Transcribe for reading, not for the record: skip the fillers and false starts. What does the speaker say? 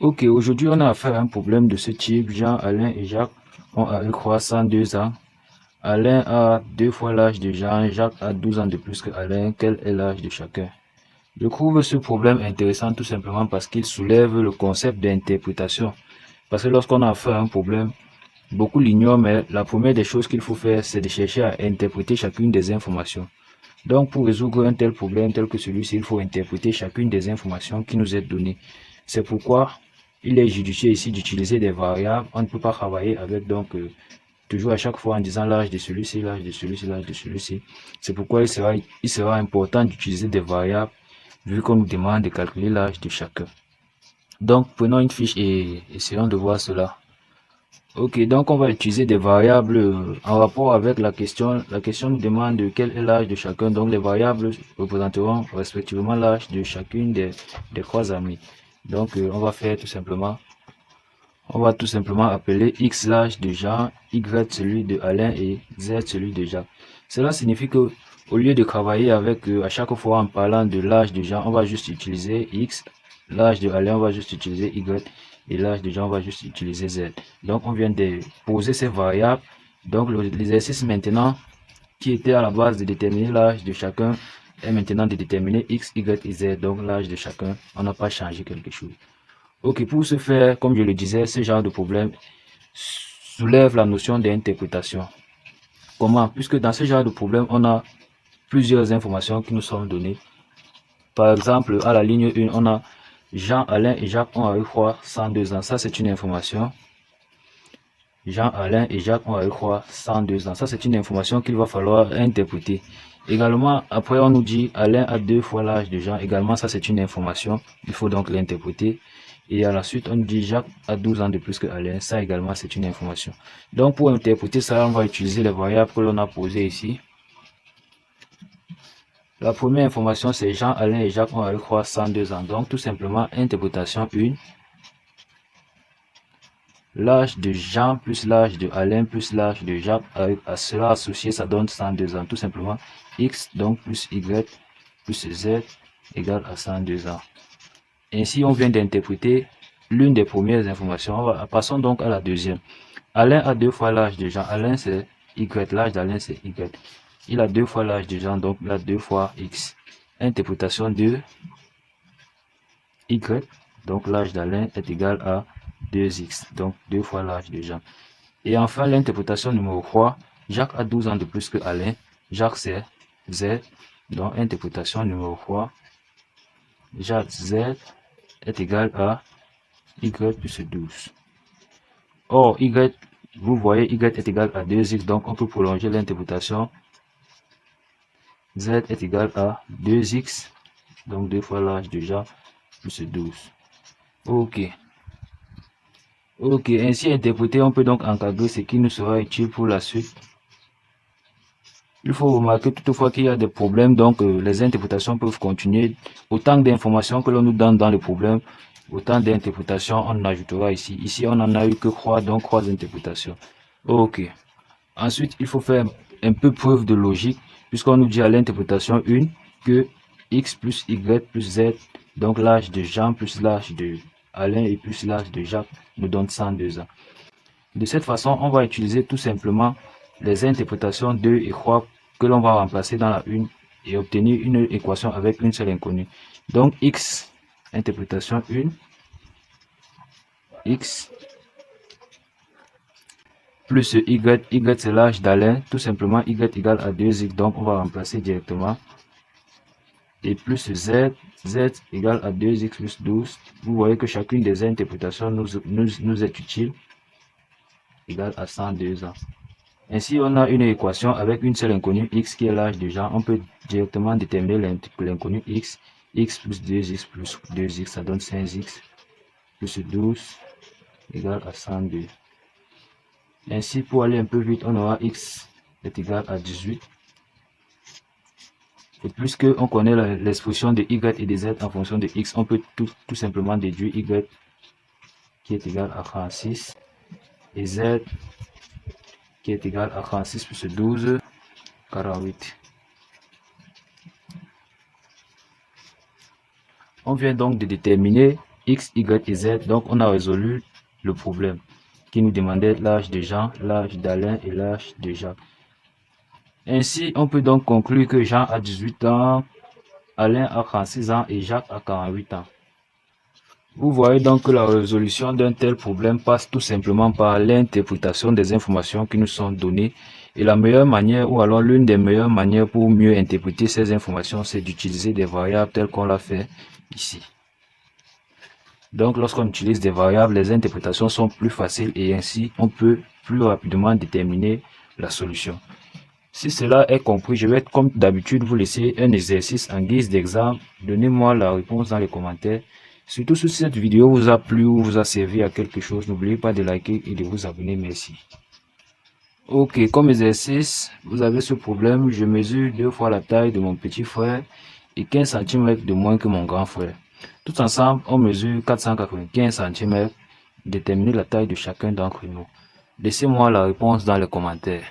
Ok, aujourd'hui on a affaire à un problème de ce type. Jean, Alain et Jacques ont à eux croissant 2 ans. Alain a 2 fois l'âge de Jean, Jacques a 12 ans de plus que Alain. Quel est l'âge de chacun? Je trouve ce problème intéressant tout simplement parce qu'il soulève le concept d'interprétation. Parce que lorsqu'on a affaire à un problème, beaucoup l'ignorent, mais la première des choses qu'il faut faire, c'est de chercher à interpréter chacune des informations. Donc, pour résoudre un tel problème tel que celui-ci, il faut interpréter chacune des informations qui nous est donnée. C'est pourquoi il est judicieux ici d'utiliser des variables. On ne peut pas travailler avec toujours à chaque fois en disant l'âge de celui-ci, l'âge de celui-ci, l'âge de celui-ci. C'est pourquoi il sera important d'utiliser des variables vu qu'on nous demande de calculer l'âge de chacun. Donc, prenons une fiche et essayons de voir cela. Ok, donc on va utiliser des variables en rapport avec la question. La question nous demande de quel est l'âge de chacun. Donc les variables représenteront respectivement l'âge de chacune des 3 amis. Donc on va tout simplement appeler X l'âge de Jean, Y celui de Alain et Z celui de Jacques. Cela signifie que au lieu de travailler avec à chaque fois en parlant de l'âge de Jean, on va juste utiliser X, l'âge de Alain, on va juste utiliser Y et l'âge de Jean, on va juste utiliser Z. Donc on vient de poser ces variables. Donc l'exercice maintenant qui était à la base de déterminer l'âge de chacun est maintenant de déterminer X, Y et Z, donc l'âge de chacun. On n'a pas changé quelque chose. Ok, pour ce faire, comme je le disais, ce genre de problème soulève la notion d'interprétation. Comment? Puisque dans ce genre de problème, on a plusieurs informations qui nous sont données. Par exemple, à la ligne 1, on a Jean, Alain et Jacques ont à eux croire 102 ans. Ça, c'est une information. Jean, Alain et Jacques ont à eux croire 102 ans. Ça, c'est une information qu'il va falloir interpréter. Également, après, on nous dit Alain a 2 fois l'âge de Jean. Également, ça, c'est une information. Il faut donc l'interpréter. Et à la suite, on nous dit Jacques a 12 ans de plus que Alain. Ça également, c'est une information. Donc, pour interpréter ça, on va utiliser les variables que l'on a posées ici. La première information, c'est Jean, Alain et Jacques ont à eux croire 102 ans. Donc, tout simplement, interprétation 1. L'âge de Jean plus l'âge de Alain plus l'âge de Jacques, à cela associé, ça donne 102 ans. Tout simplement, X donc plus Y plus Z égale à 102 ans. Ainsi, on vient d'interpréter l'une des premières informations. Passons donc à la deuxième. Alain a 2 fois l'âge de Jean. Alain, c'est Y. L'âge d'Alain, c'est Y. Il a 2 fois l'âge de Jean, donc il a 2 fois X. Interprétation de Y. Donc l'âge d'Alain est égal à 2X. Donc 2 fois l'âge de Jean. Et enfin, l'interprétation numéro 3. Jacques a 12 ans de plus que Alain. Jacques, c'est Z. Donc interprétation numéro 3. Jacques Z est égal à Y plus 12. Or, Y, vous voyez, Y est égal à 2X, donc on peut prolonger l'interprétation. Z est égal à 2X, donc 2 fois l'âge de Jacques, plus 12. Ok. Ok, ainsi interprété, on peut donc encadrer ce qui nous sera utile pour la suite. Il faut remarquer toutefois qu'il y a des problèmes, donc les interprétations peuvent continuer. Autant d'informations que l'on nous donne dans le problème, autant d'interprétations on ajoutera ici. Ici, on n'en a eu que 3, donc 3 interprétations. Ok. Ensuite, il faut faire un peu preuve de logique, puisqu'on nous dit à l'interprétation 1 que X plus Y plus Z, donc l'âge de Jean plus l'âge de Alain et plus l'âge de Jacques nous donne 102 ans. De cette façon, on va utiliser tout simplement les interprétations 2 et 3 que l'on va remplacer dans la 1 et obtenir une équation avec une seule inconnue. Donc X, interprétation 1, X plus Y, Y c'est l'âge d'Alain, tout simplement Y égale à 2X, donc on va remplacer directement. Et plus Z, Z égale à 2X plus 12. Vous voyez que chacune des interprétations nous est utile, égale à 102 ans. Ainsi, on a une équation avec une seule inconnue X qui est l'âge de Jean. On peut directement déterminer l'inconnu X. X plus 2X plus 2X, ça donne 5X plus 12 égale à 102. Ainsi, pour aller un peu vite, on aura X est égal à 18. Et puisque on connaît l'expression de Y et de Z en fonction de X, on peut tout simplement déduire Y qui est égal à 36 et Z qui est égal à 36 plus 12, 48. On vient donc de déterminer X, Y et Z. Donc, on a résolu le problème qui nous demandait l'âge de Jean, l'âge d'Alain et l'âge de Jacques. Ainsi, on peut donc conclure que Jean a 18 ans, Alain a 36 ans et Jacques a 48 ans. Vous voyez donc que la résolution d'un tel problème passe tout simplement par l'interprétation des informations qui nous sont données. Et la meilleure manière, ou alors l'une des meilleures manières pour mieux interpréter ces informations, c'est d'utiliser des variables telles qu'on l'a fait ici. Donc, lorsqu'on utilise des variables, les interprétations sont plus faciles et ainsi, on peut plus rapidement déterminer la solution. Si cela est compris, je vais comme d'habitude vous laisser un exercice en guise d'exemple. Donnez-moi la réponse dans les commentaires. Surtout si cette vidéo vous a plu ou vous a servi à quelque chose, n'oubliez pas de liker et de vous abonner. Merci. Ok, comme exercice, vous avez ce problème. Je mesure 2 fois la taille de mon petit frère et 15 cm de moins que mon grand frère. Tout ensemble, on mesure 495 cm. Déterminez la taille de chacun d'entre nous. Laissez-moi la réponse dans les commentaires.